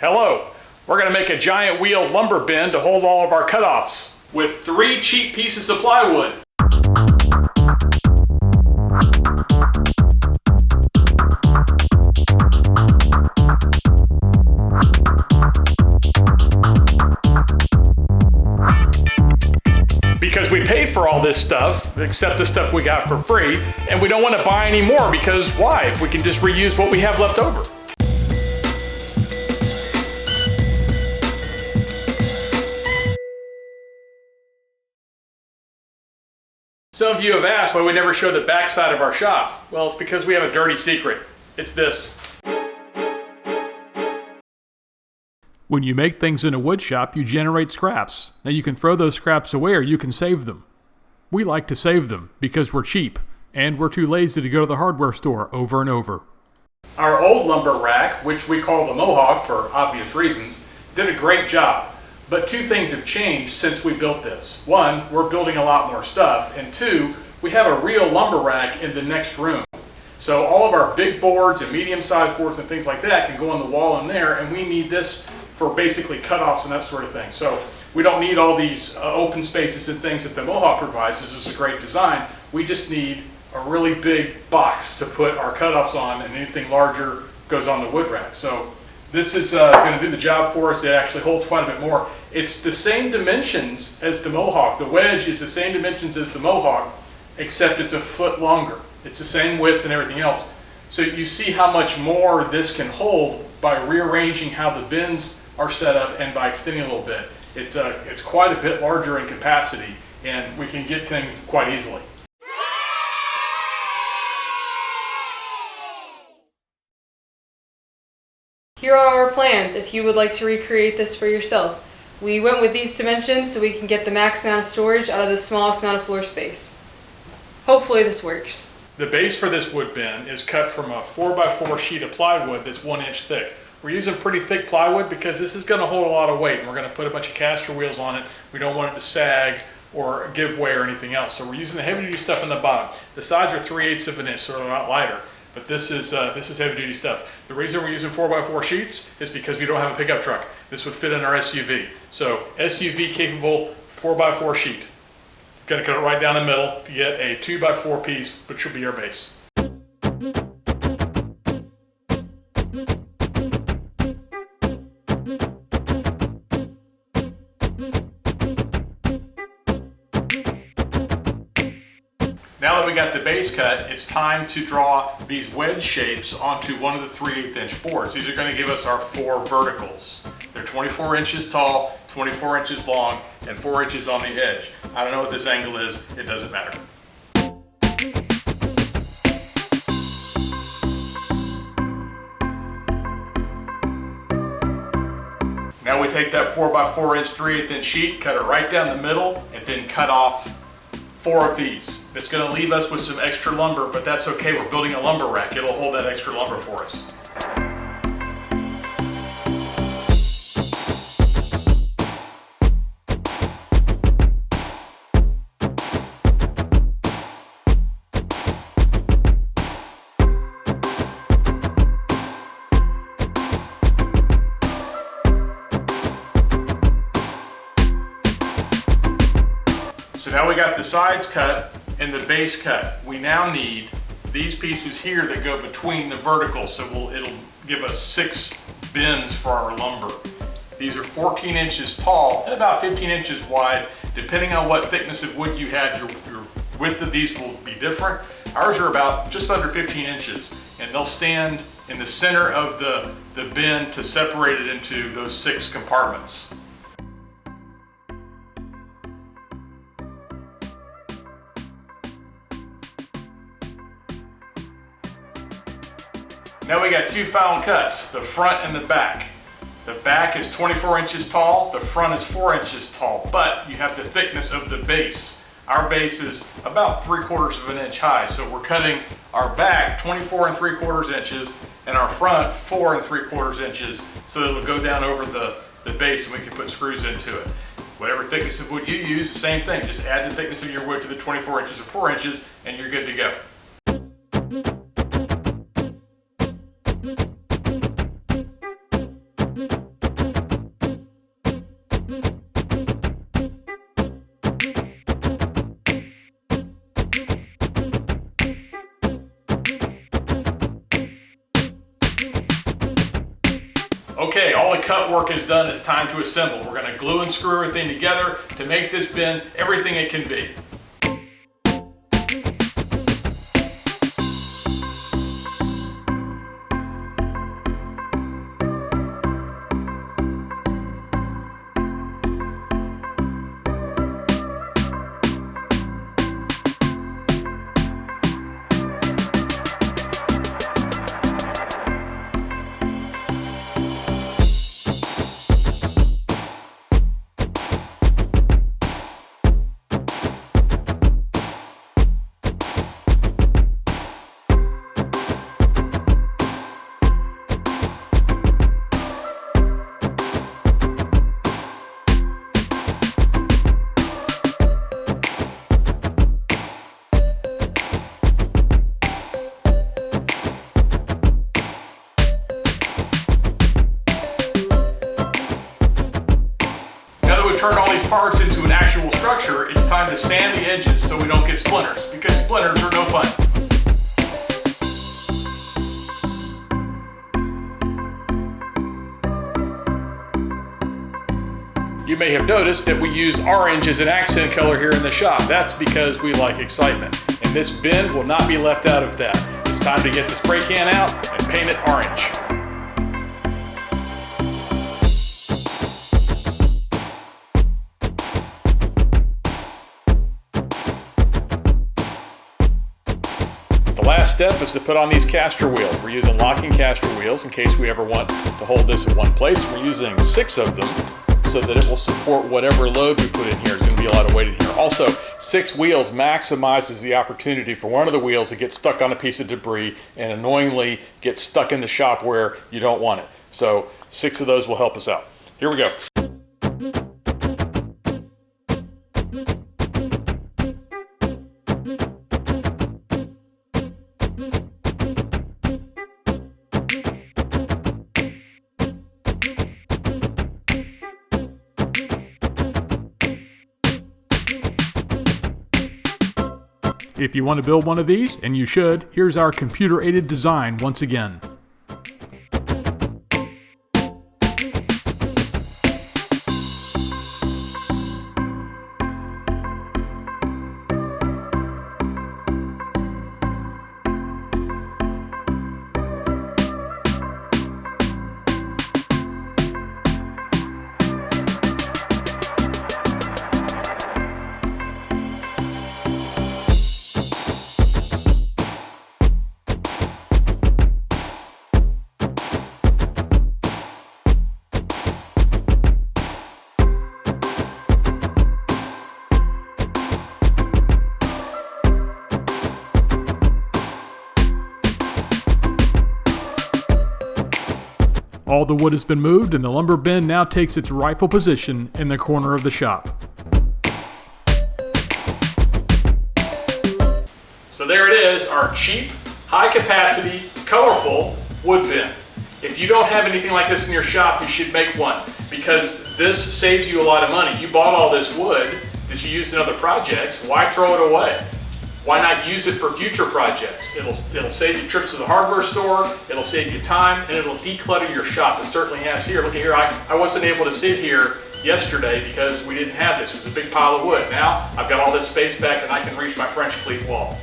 Hello, we're going to make a giant wheeled lumber bin to hold all of our cutoffs with 3 cheap pieces of plywood. Because we paid for all this stuff, except the stuff we got for free, and we don't want to buy any more because why? We can just reuse what we have left over. Some of you have asked why we never show the back side of our shop. Well, it's because we have a dirty secret. It's this. When you make things in a wood shop, you generate scraps. Now you can throw those scraps away or you can save them. We like to save them because we're cheap and we're too lazy to go to the hardware store over and over. Our old lumber rack, which we call the Mohawk for obvious reasons, did a great job. But 2 things have changed since we built this. 1, we're building a lot more stuff, and 2, we have a real lumber rack in the next room. So all of our big boards and medium-sized boards and things like that can go on the wall in there, and we need this for basically cutoffs and that sort of thing. So we don't need all these open spaces and things that the Mohawk provides. This is a great design. We just need a really big box to put our cutoffs on, and anything larger goes on the wood rack. So this is going to do the job for us. It actually holds quite a bit more. It's the same dimensions as the Mohawk. The Wedge is the same dimensions as the Mohawk, except it's a foot longer. It's the same width and everything else. So you see how much more this can hold by rearranging how the bins are set up and by extending a little bit. It's quite a bit larger in capacity, and we can get things quite easily. Here are our plans if you would like to recreate this for yourself. We went with these dimensions so we can get the max amount of storage out of the smallest amount of floor space. Hopefully this works. The base for this wood bin is cut from a 4x4 sheet of plywood that's 1 inch thick. We're using pretty thick plywood because this is going to hold a lot of weight, and we're going to put a bunch of caster wheels on it. We don't want it to sag or give way or anything else. So we're using the heavy duty stuff in the bottom. The sides are 3/8 of an inch, so they're a lot lighter. But this is heavy duty stuff. The reason we're using 4x4 sheets is because we don't have a pickup truck. This would fit in our SUV. So SUV capable 4x4 sheet. Gonna cut it right down the middle to get a 2x4 piece, which will be our base. Now that we got the base cut, it's time to draw these wedge shapes onto one of the 3/8 inch boards. These are going to give us our 4 verticals. They're 24 inches tall, 24 inches long, and 4 inches on the edge. I don't know what this angle is, it doesn't matter. Now we take that 4x4 inch 3/8 inch sheet, cut it right down the middle, and then cut off 4 of these. It's going to leave us with some extra lumber, but that's okay. We're building a lumber rack. It'll hold that extra lumber for us. So now we got the sides cut and the base cut. We now need these pieces here that go between the verticals, so it'll give us 6 bins for our lumber. These are 14 inches tall and about 15 inches wide. Depending on what thickness of wood you have, your width of these will be different. Ours are about just under 15 inches, and they'll stand in the center of the bin to separate it into those 6 compartments. Now we got 2 final cuts, the front and the back. The back is 24 inches tall, the front is 4 inches tall, but you have the thickness of the base. Our base is about 3/4 of an inch high, so we're cutting our back 24 3/4 inches and our front 4 3/4 inches, so it'll go down over the base and we can put screws into it. Whatever thickness of wood you use, the same thing. Just add the thickness of your wood to the 24 inches or 4 inches and you're good to go. Thank you. Okay, all the cut work is done, it's time to assemble. We're gonna glue and screw everything together to make this bin everything it can be. Turn all these parts into an actual structure, it's time to sand the edges so we don't get splinters, because splinters are no fun. You may have noticed that we use orange as an accent color here in the shop. That's because we like excitement, and this bin will not be left out of that. It's time to get the spray can out and paint it orange. The last step is to put on these caster wheels. We're using locking caster wheels in case we ever want to hold this in one place. We're using 6 of them so that it will support whatever load we put in here. There's going to be a lot of weight in here. Also, 6 wheels maximizes the opportunity for one of the wheels to get stuck on a piece of debris and annoyingly get stuck in the shop where you don't want it. So 6 of those will help us out. Here we go. If you want to build one of these, and you should, here's our computer-aided design once again. All the wood has been moved, and the lumber bin now takes its rightful position in the corner of the shop. So there it is, our cheap, high capacity, colorful wood bin. If you don't have anything like this in your shop, you should make one, because this saves you a lot of money. You bought all this wood that you used in other projects, why throw it away? Why not use it for future projects? It'll save you trips to the hardware store, it'll save you time, and it'll declutter your shop. It certainly has here. Look at here, I wasn't able to sit here yesterday because we didn't have this. It was a big pile of wood. Now I've got all this space back and I can reach my French cleat wall.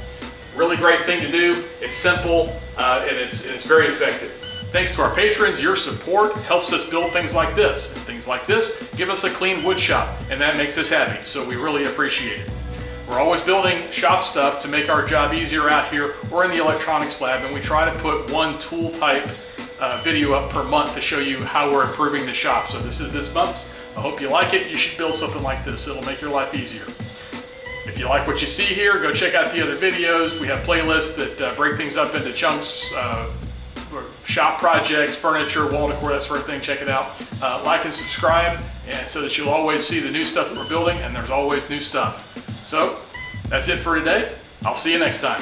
Really great thing to do. It's simple and it's very effective. Thanks to our patrons, your support helps us build things like this. And things like this give us a clean wood shop, and that makes us happy, so we really appreciate it. We're always building shop stuff to make our job easier out here. We're in the electronics lab, and we try to put one tool type video up per month to show you how we're improving the shop. So this is this month's. I hope you like it. You should build something like this. It'll make your life easier. If you like what you see here, go check out the other videos. We have playlists that break things up into chunks, shop projects, furniture, wall decor, that sort of thing. Check it out. Like and subscribe, and so that you'll always see the new stuff that we're building, and there's always new stuff. So that's it for today. I'll see you next time.